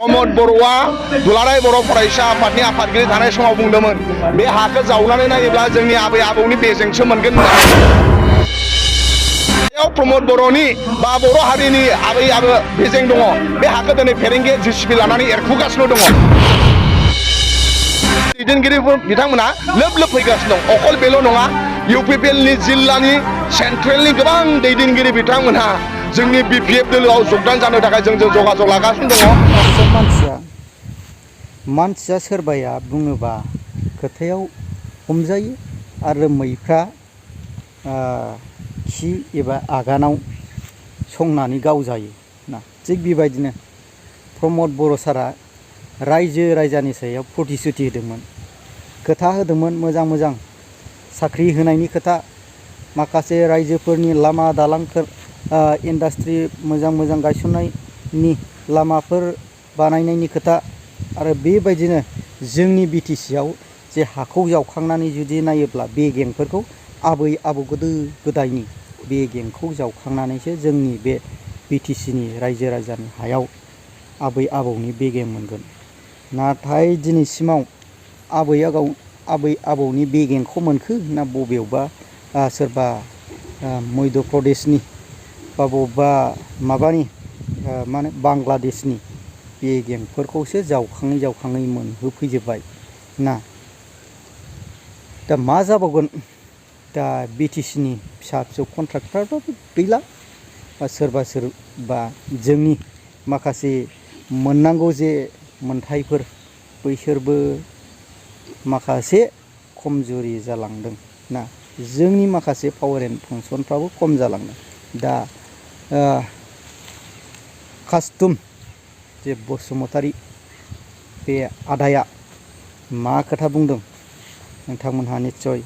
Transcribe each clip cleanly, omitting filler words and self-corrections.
प्रमद बर'आ दुलाराय बर' फरायसा आफादनि आफादगिरि थानाय समाव बुंदोंमोन बे हाखौ जावनानै नायोब्ला जोंनि आबै आबौनि बेजोंसो मोनगोन प्रमद बर'नि बा बर' हारिनि आबै आबौ बेजें दङ बे हाखौ दिनै फेरेंगे जेसिबि लानानै एरखुगासिनो दङ दैदेनगिरिफोर बिथांमोना लोब लोब फैगासिनो दं अकल बेल' नङा इउपिपिएलनि जिल्लानि सेन्ट्रेलनि गोबां दैदेनगिरि बिथांमोनहा जोंनि बिपिएफ दोलोआव जगदान जानो थाखाय जोंजों जगाजग लागासिनो दङ मानसिया सोरबाया बुङोबा खोथायाव हमजायो आरो मैफ्रा खि एबा आगानाव संनानै गावजायो ना थिग बेबायदिनो प्रमद बर' सारा रायजो राजानि सायाव प्रतिश्रुति होदोंमोन खोथा होदोंमोन मोजां मोजां साख्रि होनायनि खोथा माखासे रायजोफोरनि लामा दालांफोर इन्डास्ट्रि मोजां मोजां गायसननायनि लामाफोर बानायनायनि खोथा आरो बेबायदिनो जोंनि बिटिसिआव जे हाखौ जावखांनानै जुदि नायोब्ला बे गेंफोरखौ आबै आबौ गोदो गोदायनि बे गेंखौ जावखांनानैसो जोंनि बे बिटिसिनि रायजो राजानि हायाव आबै आबौनि बेगें मोनगोन नाथाय दिनैसिमाव आबै आबौनि बेगेंखौ मोनखो ना बबेयावबा सोरबा मध्य प्रदेशनि बा बबेबा माबानि मा होनो बांलादेशनि बेगेंफोरखौसो जावखाङै मोनहोफैजोब्बाय ना दा मा जाबावगोन दा बिटिसिनि फिसा फिसौ कन्ट्राक्टरफ्राबो गैला बा सोरबा जोंनि माखासे मोननांगौ जे मोनथायफोर बैसोरबो माखासे खमजुरि जालांदों ना जोंनि माखासे पावार एन्ड फांसनफ्राबो खम जालांदों दा कास्टम जे बसुमतारी बे आदाया मा खोथा बुंदों नोंथांमोनहा निस्सय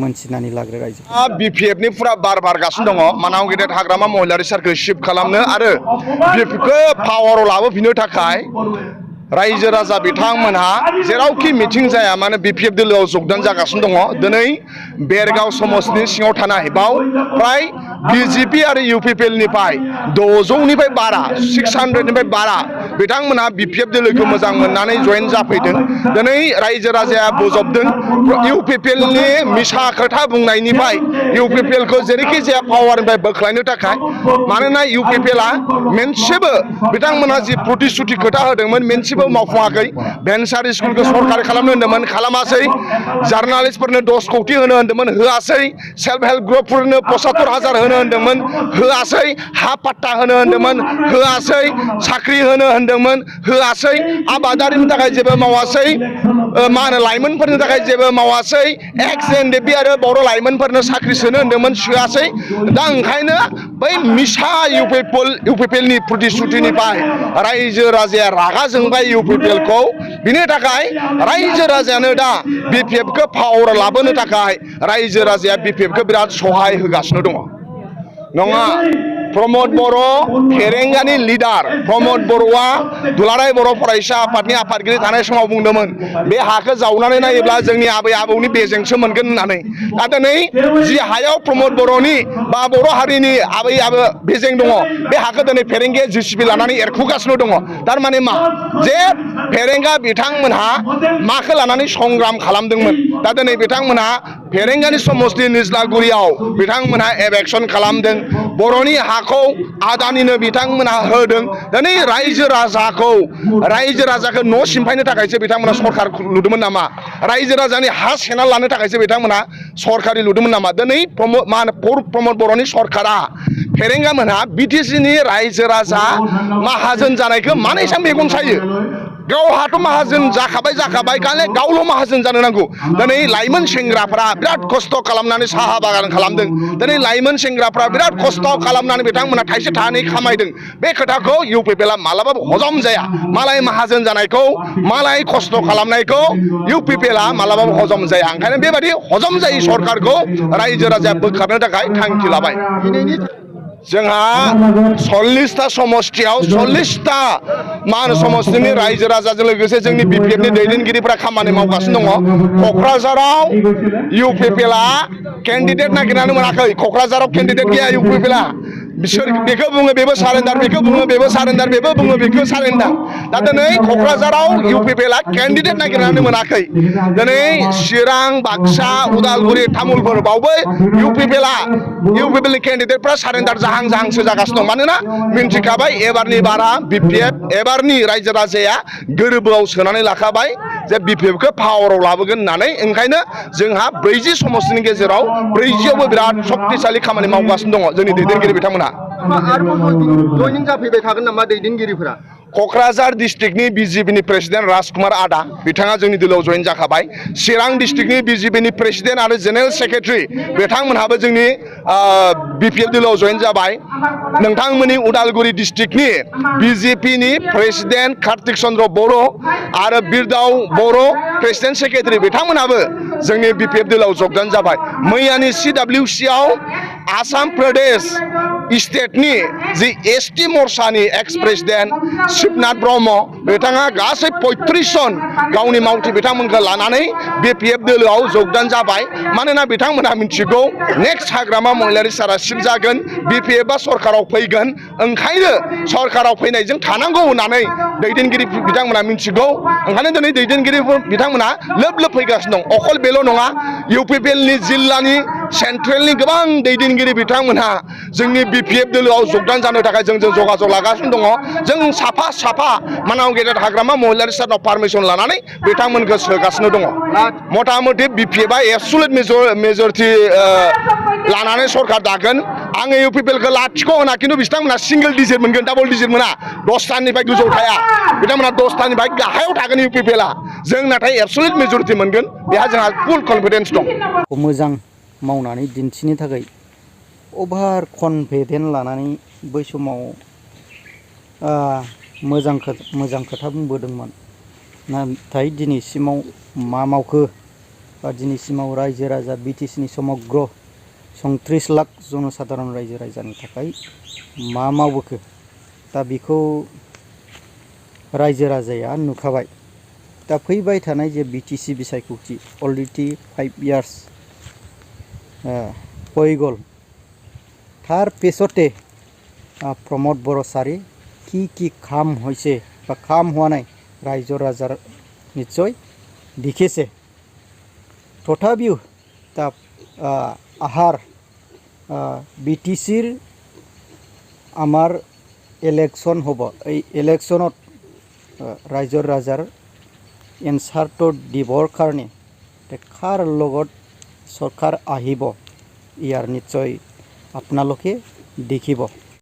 मोनथिनानै लाग्रो रायजो बिपिएफनि फुरा बार बारगासिनो दङ मानाव गेदेर हाग्रामा महिलारि सारखौ शिफ्ट खालामनो आरो बिपिएफखौ पावाराव लाबोफिननो थाखाय रायजो राजा बिथांमोनहा जेरावखि मिटिं जाया मानो बिपिएफ दोलोआव जगदान जागासिनो दङ दिनै बेरगाव समस्तिनि सिङाव थानाय बाव प्राय बिजेपि आरो इउपिपिएलनिफ्राय 600निफ्राय बारा 600निफ्राय बारा बिथांमोनहा बिपिएफ दोलोखौ मोजां मोननानै जयेन जाफैदों दिनै रायजो राजाया बोजबदों इउपिपिएलनि मिसा खोथा बुंनायनिफ्राय इउपिपिएलखौ जेरैखि जाया पावारनिफ्राय बोख्लायनो थाखाय मानोना इउपिपिएलआ मोनसेबो बिथांमोनहा जि प्रतिश्रुति खोथा होदोंमोन मोनसेबो मावफुङाखै भेन्सार स्कुलखौ सरकारि खालामनो होन्दोंमोन खालामासै जार्नालिस्टफोरनो 10 कौटि होनो होन्दोंमोन होआसै सेल्फ हेल्प ग्रुपफोरनो 75,000 होनो होन्दोंमोन होआसै हा पाट्टा होनो होन्दोंमन होआसै साख्रि होनो होन्दोंमोन होआसै आबादारिनि थाखाय जेबो मावासै मा होनो लाइमोनफोरनि थाखाय जेबो मावासै एक्स एनडिपि आरो बर' लाइमोनफोरनो साख्रि सोनो होन्दोंमोन सोआसै दा ओंखायनो बै मिसा इउपिपिएलनि प्रतिश्रुतिनिफ्राय रायजो राजाया रागा जोंबाय इउपिपिएलखौ बिनि थाखाय रायजो राजायानो दा बिपिएफखौ पावार लाबोनो थाखाय रायजो राजाया बिपिएफखौ बिराद सहाय होगासिनो दङ नङा प्रमद बर' फेरेंगानि लिडार प्रमद बर'आ दुलाराय बर' फरायसा आफादनि आफादगिरि थानाय समाव बुंदोंमोन बे हाखौ जावनानै नायोब्ला जोंनि आबै आबौनि बेजोंसो मोनगोन होननानै दा दिनै जि हायाव प्रमद बर'नि बा बर' हारिनि आबै आबौ बेजें दङ बे हाखौ दिनै फेरेंगे जेसिबि लानानै एरखुगासिनो दङ थारमाने मा जे फेरेंगा बिथांमोनहा माखौ लानानै संग्राम खालामदोंमोन दा दिनै बिथांमोनहा फेरेंगानि समस्ति निज्लागुरियाव बिथांमोनहा एभेक्सन खालामदों बर'नि हाखौ आदानिनो बिथांमोनहा होदों दिनै रायजो राजाखौ न' सिमफायनो थाखायसो बिथांमोना सरकार लुदोंमोन नामा रायजो राजानि हा सेना लानो थाखायसो बिथांमोना सरकारि लुदोंमोन नामा दिनै प्रमद बर'नि सरकारा फेरेंगा मोनहा बिटिसिनि रायजो राजा माहाजोन जानायखौ मानो एसां मेगन सायो गावहाथ' माहाजोन जाखाबाय खालि गावल' माहाजोन जानो नांगौ दिनै लाइमोन सेंग्राफ्रा बिराद खस्थ' खालामनानै साहा बागान खालामदों दिनै लाइमोन सेंग्राफ्रा बिराद खस्थ' खालामनानै बिथांमोना थाइसे थाइनै खामायदों बे खोथाखौ इउपिपिएलआ मालाबाबो हजम जाया मालाय माहाजोन जानायखौ मालाय खस्थ' खालामनायखौ इउपिपिएलआ मालाबाबो हजम जाया ओंखायनो बेबायदि हजम जायै सरकारखौ रायजो राजाया बोखारनो थाखाय थांखि लाबाय जोंहा 40टा समस्तियाव 40टा मा होनो समस्तिनि रायजो राजाजों लोगोसे जोंनि बिपिएफनि दैदेनगिरिफोरा खामानि मावगासिनो दङ क'क्राझाराव इउपिपिएलआ केन्डिडेट नागिरनानै मोनाखै क'क्राझाराव केन्डिडेट गैया इउपिपिएलआ बिसोर बेखौ बुङो बेबो सारेन्डार बेखौ बुङो बेबो सारेन्डार बेबो बुङो बेखौ सारेन्डार दा दिनै क'क्राझाराव इउपिपिएलआ केन्डिडेट नागिरनानै मोनाखै दिनै चिरां बाक्सा उदालगुरि तामुलपुर बावबो इउपिपिएलनि केन्डिडेटफ्रा सारेन्डार जाहां जाहांसो जागासिनो दं मानोना मिन्थिखाबाय एबारनि बारा बिपिएफ एबारनि रायजो राजाया गोरबोआव सोनानै लाखाबाय जे बिपिएफखौ पावाराव लाबोगोन होननानै ओंखायनो जोंहा 40 समस्तिनि गेजेराव 40आवबो बिराद शक्तिशालि खामानि मावगासिनो दङ जोंनि दैदेनगिरि बिथांमोना आरोबाव जयनिं जाफैबाय थागोन नामा दैदेनगिरिफोरा क'क्राझार डिस्ट्रिक्टनि बिजेपिनि प्रेसिडेन्ट राजकुमार आदा बिथाङा जोंनि दोलोआव जयेन जाखाबाय चिरां डिस्ट्रिक्टनि बिजेपिनि प्रेसिडेन्ट आरो जेनेरेल सेक्रेटारि बिथांमोनहाबो जोंनि बिपिएफ दोलोआव जयेन जाबाय नोंथांमोननि उदालगुरि डिस्ट्रिक्टनि बिजेपिनि प्रेसिडेन्ट कार्तिक चन्द्र बर' आरो बिरदाव बर' प्रेसिडेन्ट सेक्रेटारि बिथांमोनहाबो जोंनि बिपिएफ दोलोआव जगदान जाबाय मैयानि CWCआव आसाम प्रदेश स्टेटनि जि एसटि मर्चानि एक्स प्रेसिडेन्ट शिबनाथ ब्रह्म बिथाङा गासै 35 जन गावनि मावथि बिथांमोनखौ लानानै बिपिएफ दोलोआव जगदान जाबाय मानोना बिथांमोनहा मिथिगौ नेक्स्ट हाग्रामा महिलारि सारा शिब जागोन बिपिएफआ सरकाराव फैगोन ओंखायनो सरकाराव फैनायजों थानांगौ होननानै दैदेनगिरि बिथांमोना मिथिगौ ओंखायनो दिनै दैदेनगिरि बिथांमोना लोब लोब फैगासिनो दं अकल बेल' नङा इउपिपिएलनि जिल्लानि सेन्ट्रेलनि गोबां दैदेनगिरि बिथांमोनहा जोंनि बिपिएफ दोलोआव जगदान जानो थाखाय जोंजों जगाजग लागासिनो दङ जों साफा मानाव गेदेर हाग्रामा महिलारि सारनाव पारमिसन लानानै बिथांमोनखौ सोगासिनो दङ मथा मथि बिपिएफआ एबसुलेट मेजरिटि लानानै सरकार दागोन आङो इउपिपिएलखौ लाथिख' होना खिन्थु बिथांमोना सिंगल डिजिट मोनगोन डाबल डिजिट मोना 10थानिफ्राय गोजौआव थाया बिथांमोना 10थानिफ्राय गाहायाव थागोन इउपिपिएलआ जों नाथाय एबसुलेट मेजरिटि मोनगोन बेहा जोंहा फुल कनफिडेन्स दं मोजां मावनानै दिन्थिनो थाखाय अभार कनफिडेन्ट लानानै बै समाव मोजां खोथा बुंबोदोंमोन नाथाय दिनैसिमाव मा मावखो बा दिनैसिमाव रायजो राजा बिटिसिनि समग्र 37 लाख जनसाधारन रायजो राजानि थाखाय मा मावबोखो दा बेखौ रायजो राजाया नुखाबाय दा फैबाय थानाय जे बिटिसि बिसायख'थि अलरेडि 5 ইয়ার্स হৈ গ'ল তাৰ পিছতে प्रमोद बर' सारि কি কাম হৈছে বা কাম হোৱা নাই ৰাইজৰ ৰাজাৰ নিশ্চয় দেখিছে তথাপিও তা আহাৰ বিটিচিৰ আমাৰ ইলেকশ্যন হ'ব এই ইলেকশ্যনত ৰাইজৰ ৰাজাৰ এনসাৰটো দিবৰ কাৰণে কাৰ লগত চৰকাৰ আহিব ইয়াৰ নিশ্চয় আপোনালোকে দেখিব।